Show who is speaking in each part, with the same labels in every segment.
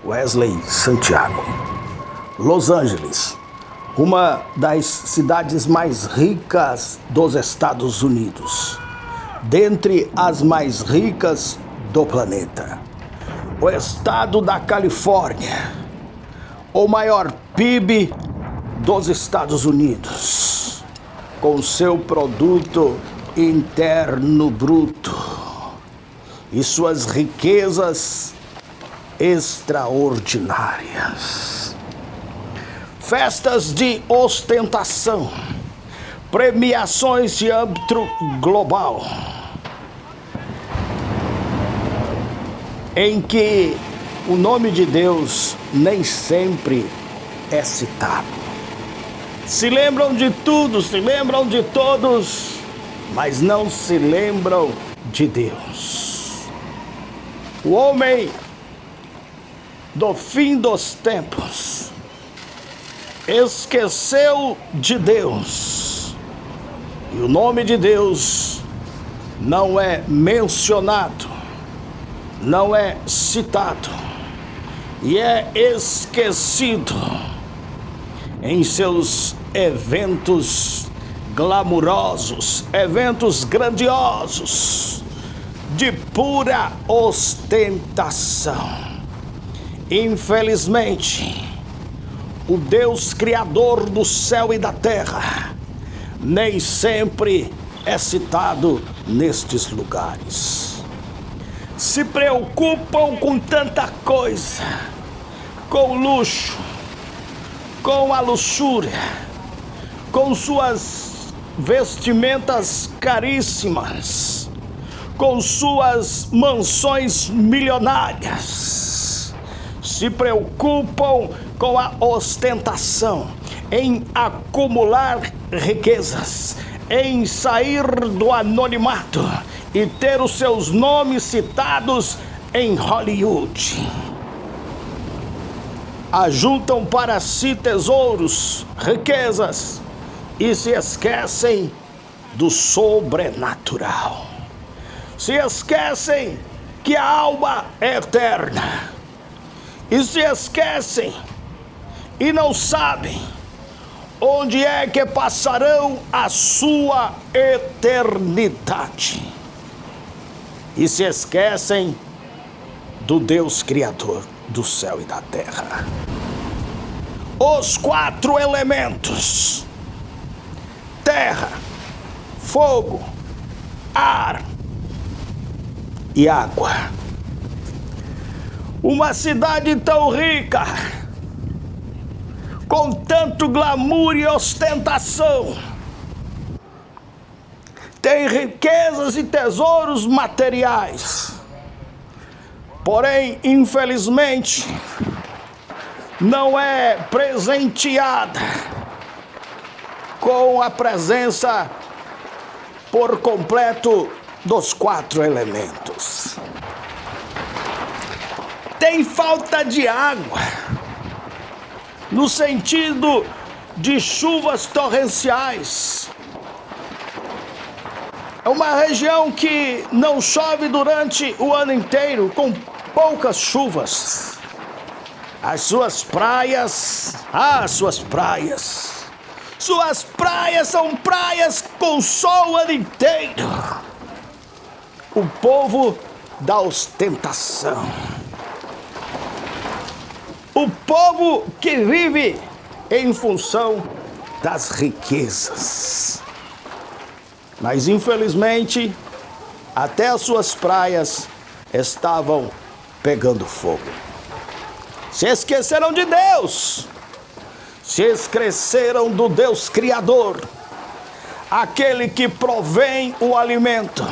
Speaker 1: Wesley Santiago. Los Angeles, uma das cidades mais ricas dos Estados Unidos, dentre as mais ricas do planeta. O estado da Califórnia, o maior PIB dos Estados Unidos, com seu produto interno bruto e suas riquezas extraordinárias. Festas de ostentação, premiações de âmbito global, em que o nome de Deus nem sempre é citado. Se lembram de tudo, se lembram de todos, mas não se lembram de Deus. O homem do fim dos tempos esqueceu de Deus, e o nome de Deus não é mencionado, não é citado, e é esquecido em seus eventos glamurosos, eventos grandiosos, de pura ostentação. Infelizmente, o Deus Criador do céu e da terra nem sempre é citado nestes lugares. Se preocupam com tanta coisa, com o luxo, com a luxúria, com suas vestimentas caríssimas, com suas mansões milionárias. Se preocupam com a ostentação, em acumular riquezas, em sair do anonimato e ter os seus nomes citados em Hollywood. Ajuntam para si tesouros, riquezas e se esquecem do sobrenatural. Se esquecem que a alma é eterna. E se esquecem e não sabem onde é que passarão a sua eternidade. E se esquecem do Deus Criador do céu e da terra. Os 4 elementos: terra, fogo, ar e água. Uma cidade tão rica, com tanto glamour e ostentação, tem riquezas e tesouros materiais, porém, infelizmente, não é presenteada com a presença por completo dos 4 elementos. Tem falta de água, no sentido de chuvas torrenciais. É uma região que não chove durante o ano inteiro, com poucas chuvas. Suas praias são praias com sol o ano inteiro. O povo da ostentação. O povo que vive em função das riquezas. Mas, infelizmente, até as suas praias estavam pegando fogo. Se esqueceram de Deus. Se esqueceram do Deus Criador. Aquele que provém o alimento.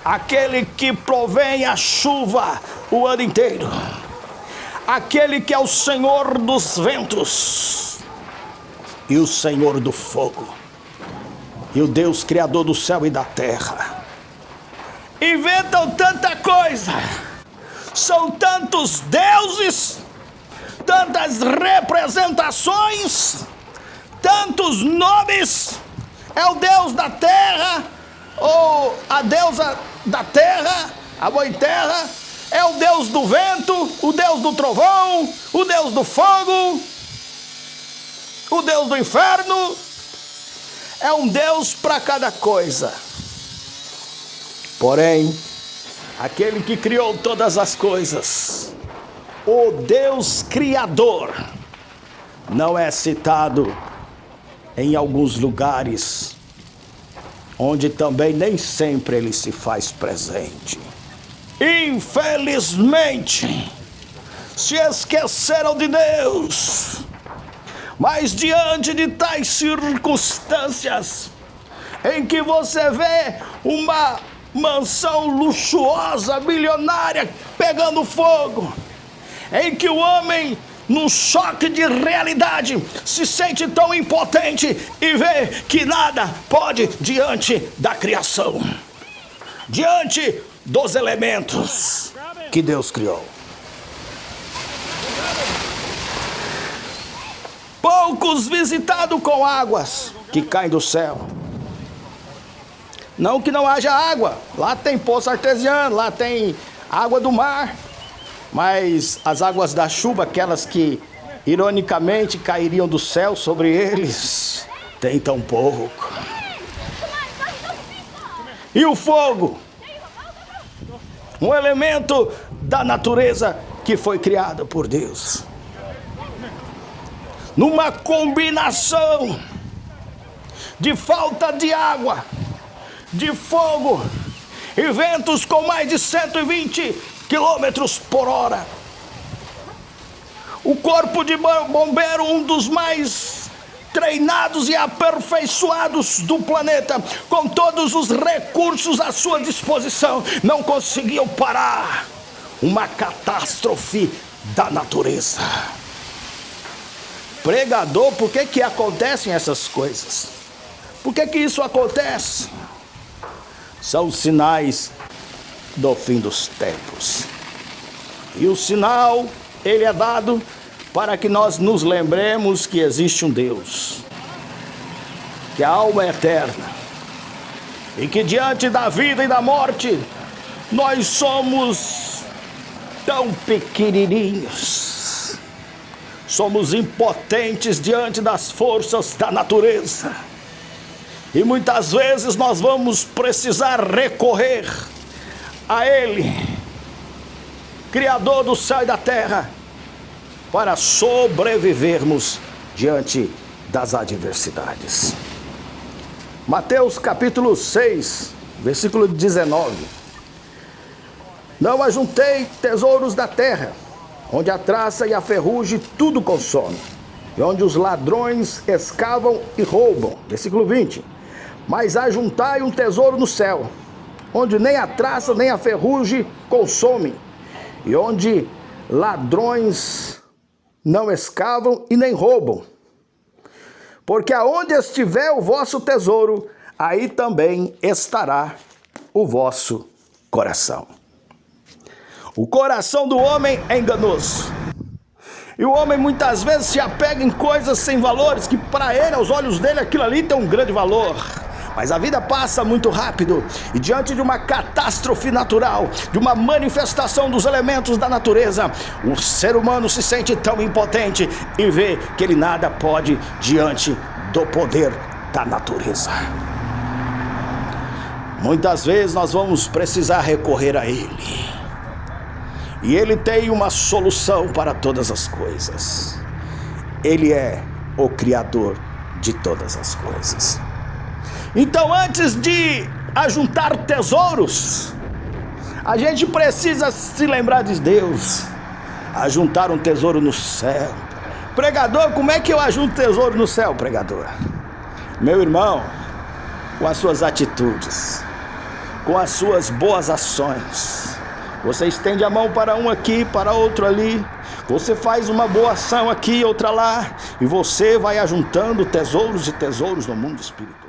Speaker 1: Aquele que provém a chuva o ano inteiro. Aquele que é o Senhor dos ventos e o Senhor do fogo e o Deus Criador do céu e da terra. Inventam tanta coisa, são tantos deuses, tantas representações, tantos nomes. É o Deus da terra, ou a deusa da terra, a mãe terra, É o Deus do vento, o Deus do trovão, o Deus do fogo, o Deus do inferno. É um Deus para cada coisa. Porém, aquele que criou todas as coisas, o Deus Criador, não é citado em alguns lugares, onde também nem sempre ele se faz presente. Infelizmente, se esqueceram de Deus. Mas diante de tais circunstâncias, em que você vê uma mansão luxuosa, milionária, pegando fogo, em que o homem, num choque de realidade, se sente tão impotente e vê que nada pode diante da criação, diante dos elementos que Deus criou. Poucos visitados com águas que caem do céu. Não que não haja água, lá tem poço artesiano, lá tem água do mar, mas as águas da chuva, aquelas que ironicamente cairiam do céu sobre eles, tem tão pouco. E o fogo? Um elemento da natureza que foi criado por Deus. Numa combinação de falta de água, de fogo e ventos com mais de 120 quilômetros por hora. O corpo de bombeiro, um dos mais treinados e aperfeiçoados do planeta, com todos os recursos à sua disposição, não conseguiu parar uma catástrofe da natureza. Pregador, por que acontecem essas coisas? Por que isso acontece? São sinais do fim dos tempos. E o sinal, ele é dado para que nós nos lembremos que existe um Deus, que a alma é eterna, e que diante da vida e da morte, nós somos tão pequenininhos, somos impotentes diante das forças da natureza, e muitas vezes nós vamos precisar recorrer a Ele, Criador do céu e da terra, para sobrevivermos diante das adversidades. Mateus capítulo 6, versículo 19. Não ajuntei tesouros da terra, onde a traça e a ferrugem tudo consomem, e onde os ladrões escavam e roubam. Versículo 20. Mas ajuntai um tesouro no céu, onde nem a traça nem a ferrugem consomem, e onde ladrões não escavam e nem roubam. Porque aonde estiver o vosso tesouro, aí também estará o vosso coração. O coração do homem é enganoso. E o homem muitas vezes se apega em coisas sem valores, que para ele, aos olhos dele, aquilo ali tem um grande valor. Mas a vida passa muito rápido, e diante de uma catástrofe natural, de uma manifestação dos elementos da natureza, o ser humano se sente tão impotente e vê que ele nada pode diante do poder da natureza. Muitas vezes nós vamos precisar recorrer a Ele, e Ele tem uma solução para todas as coisas. Ele é o Criador de todas as coisas. Então, antes de ajuntar tesouros, a gente precisa se lembrar de Deus, ajuntar um tesouro no céu. Pregador, como é que eu ajunto tesouro no céu, pregador? Meu irmão, com as suas atitudes, com as suas boas ações. Você estende a mão para um aqui, para outro ali. Você faz uma boa ação aqui, outra lá, e você vai ajuntando tesouros e tesouros no mundo espiritual.